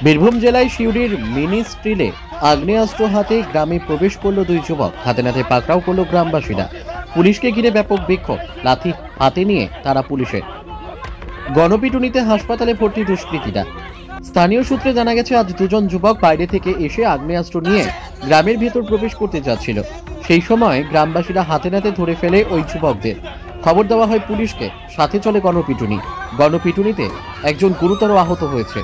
বীরভূম জেলায় সিউড়ির মিনি স্টিলে আগ্নেয়াস্ত্র হাতে গ্রামে প্রবেশ করলো দুই যুবক। হাতে নাতে পাকড়াও করলো গ্রামবাসীরা। পুলিশকে ঘিরে ব্যাপক বিক্ষোভ, লাঠি হাতে নিয়ে তারা পুলিশের গণপিটুনিতে হাসপাতালে ভর্তি দুষ্কৃতীরা। স্থানীয় সূত্রে জানা গেছে, আজ দুজন যুবক বাইরে থেকে এসে আগ্নেয়াস্ত্র নিয়ে গ্রামের ভেতর প্রবেশ করতে যাচ্ছিল। সেই সময় গ্রামবাসীরা হাতে নাতে ধরে ফেলে ওই যুবকদের। খবর দেওয়া হয় পুলিশকে। সাথে চলে গণপিটুনিতে একজন গুরুতর আহত হয়েছে।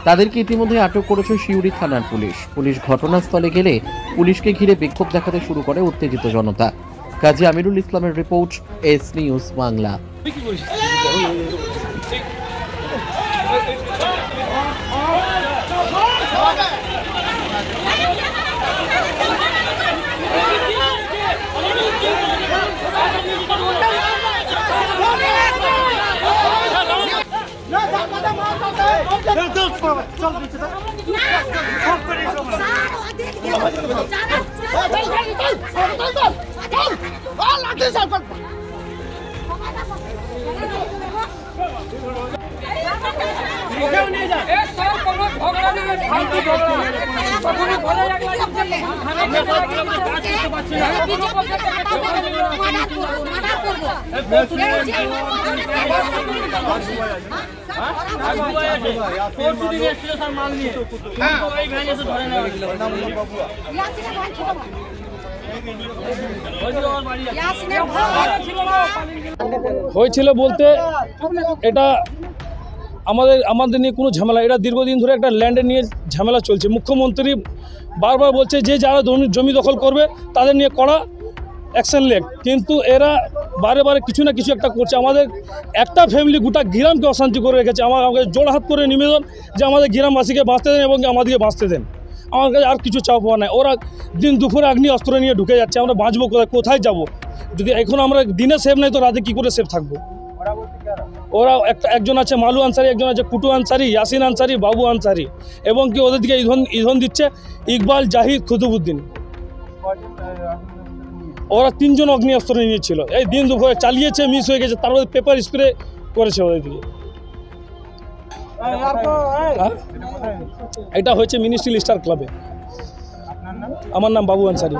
তাদেরকে ইতিমধ্যে আটক করেছে সিউড়ি থানার পুলিশ। ঘটনাস্থলে গেলে পুলিশকে ঘিরে বিক্ষোভ দেখাতে শুরু করে উত্তেজিত জনতা। কাজী আমিরুল ইসলামের রিপোর্ট, এস নিউজ বাংলা। হয়েছিল বলতে এটা আমাদের নিয়ে কোনো ঝামেলা, এটা দীর্ঘদিন ধরে একটা ল্যান্ডে নিয়ে ঝামেলা চলছে। মুখ্যমন্ত্রী বারবার বলছে যে যারা জমি দখল করবে তাদের নিয়ে কড়া অ্যাকশন লেগ, কিন্তু এরা বারে বারে কিছু না কিছু একটা করছে। আমাদের একটা ফ্যামিলি গোটা গ্রামকে অশান্তি করে রেখেছে। আমাকে জোড়হাত করে নিবেদন যে আমাদের গ্রামবাসীকে বাঁচতে দেন এবং আমাদেরকে বাঁচতে দেন। আমার কাছে আর কিছু চাওয়া পাওয়া নাই। ওরা দিন দুপুরে অস্ত্র নিয়ে ঢুকে যাচ্ছে। আমরা বাঁচবো কোথায় যাব? যদি এখন আমরা দিনে সেফ নাই তো রাতে কী করে সেফ থাকবো? ওরা একজন আছে মালু আনসারি, একজন আছে কুটু আনসারি, ইয়াসিন আনসারি, বাবু আনসারি, এবং কি ওদের দিকে ইন্ধন দিচ্ছে ইকবাল, জাহিদ, কুতুবুদ্দিন। ওরা তিনজন অস্ত্র নিয়েছিল। এই দিন দুপুরে চালিয়েছে, মিস হয়ে গেছে, তারপরে পেপার স্প্রে করেছে ওদের দিকে। এটা হয়েছে মিনিস্ট্রি স্টার ক্লাবে। আমার নাম বাবু আনসারি।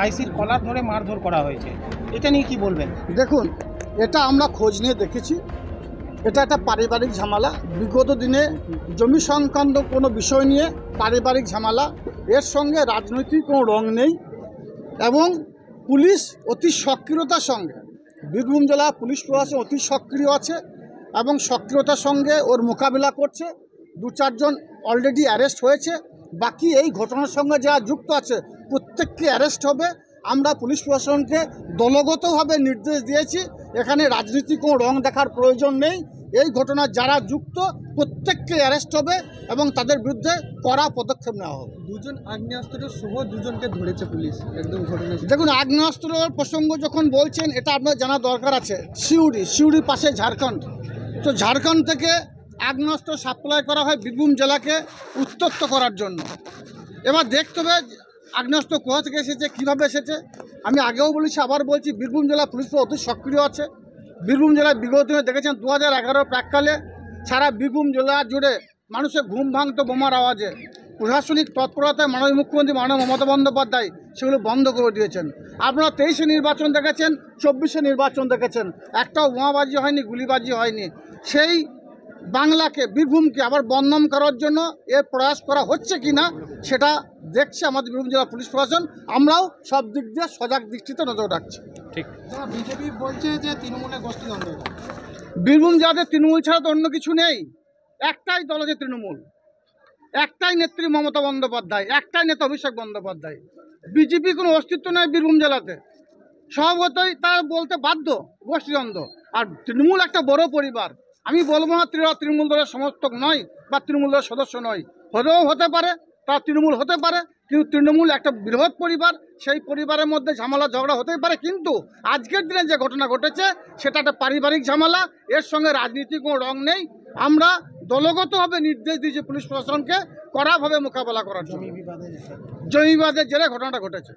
আইসির কলার ধরে মারধর করা হয়েছে, এটা নিয়ে কি বলবেন? দেখুন, এটা আমরা খোঁজ নিয়ে দেখেছি। এটা একটা পারিবারিক ঝামেলা। বিগত দিনে জমি সংক্রান্ত কোনো বিষয় নিয়ে পারিবারিক ঝামেলা, এর সঙ্গে রাজনৈতিক কোনো রং নেই। এবং পুলিশ অতি সক্রিয়তার সঙ্গে, বীরভূম জেলা পুলিশ প্রশাসন অতি সক্রিয় আছে এবং সক্রিয়তার সঙ্গে ওর মোকাবিলা করছে। 2-4 জন অলরেডি অ্যারেস্ট হয়েছে। বাকি এই ঘটনার সঙ্গে যারা যুক্ত আছে প্রত্যেককে অ্যারেস্ট হবে। আমরা পুলিশ প্রশাসনকে দলগতভাবে নির্দেশ দিয়েছি, এখানে রাজনীতির কোনো রং দেখার প্রয়োজন নেই। এই ঘটনায় যারা যুক্ত প্রত্যেককে অ্যারেস্ট হবে এবং তাদের বিরুদ্ধে কড়া পদক্ষেপ নেওয়া হবে। 2 জন আগ্নেয়াস্ত্র সহ 2 জনকে ধরেছে পুলিশ একদম ঘটনা। দেখুন, আগ্নেয়াস্ত্রের প্রসঙ্গ যখন বলছেন, এটা আপনার জানা দরকার আছে। সিউড়ির পাশে ঝাড়খণ্ড, তো ঝাড়খণ্ড থেকে আগ্নেয়াস্ত্র সাপ্লাই করা হয় বীরভূম জেলাকে উত্তপ্ত করার জন্য। এবার দেখতে হবে আগ্নেয়াস্ত্র কোথা থেকে এসেছে, কীভাবে এসেছে। আমি আগেও বলেছি, আবার বলছি, বীরভূম জেলা পুলিশ অতি সক্রিয় আছে। বীরভূম জেলায় বিগত দিনে দেখেছেন 2011 প্রাককালে সারা বীরভূম জেলা জুড়ে মানুষের ঘুম ভাঙত বোমার আওয়াজে। প্রশাসনিক তৎপরতায় মাননীয় মুখ্যমন্ত্রী মমতা বন্দ্যোপাধ্যায় সেগুলো বন্ধ করে দিয়েছেন। আপনারা 23-এ নির্বাচন দেখেছেন, 24-এ নির্বাচন দেখেছেন, একটাও বোমাবাজি হয়নি, গুলিবাজি হয়নি। সেই বাংলাকে, বীরভূমকে আবার বদনাম করার জন্য এর প্রয়াস করা হচ্ছে কি না সেটা দেখছে আমাদের বীরভূম জেলা পুলিশ প্রশাসন। আমরাও সব দিক দিয়ে সজাগ দৃষ্টিতে নজর রাখছি। ঠিক। বিজেপি বলছে যে তৃণমূলের গোষ্ঠীদ্বন্দ্ব। বীরভূম জেলাতে তৃণমূল ছাড়া তো অন্য কিছু নেই। একটাই দল যে তৃণমূল, একটাই নেত্রী মমতা বন্দ্যোপাধ্যায়, একটাই নেতা অভিষেক বন্দ্যোপাধ্যায়। বিজেপি কোনো অস্তিত্ব নয় বীরভূম জেলাতে। স্বভাবতই তার বলতে বাধ্য গোষ্ঠীদ্বন্দ্ব। আর তৃণমূল একটা বড় পরিবার। আমি বলবো না তৃণমূল দলের সমর্থক নয় বা তৃণমূল দলের সদস্য নয়, হতেও হতে পারে, তারা তৃণমূল হতে পারে, কিন্তু তৃণমূল একটা বৃহৎ পরিবার, সেই পরিবারের মধ্যে ঝামেলা ঝগড়া হতেই পারে, কিন্তু আজকের দিনে যে ঘটনা ঘটেছে সেটা একটা পারিবারিক ঝামেলা, এর সঙ্গে রাজনীতির কোনো রং নেই। আমরা দলগতভাবে নির্দেশ দিয়েছি পুলিশ প্রশাসনকে কড়াভাবে মোকাবেলা করার জন্য। জমি বিবাদের জেরে ঘটনাটা ঘটেছে।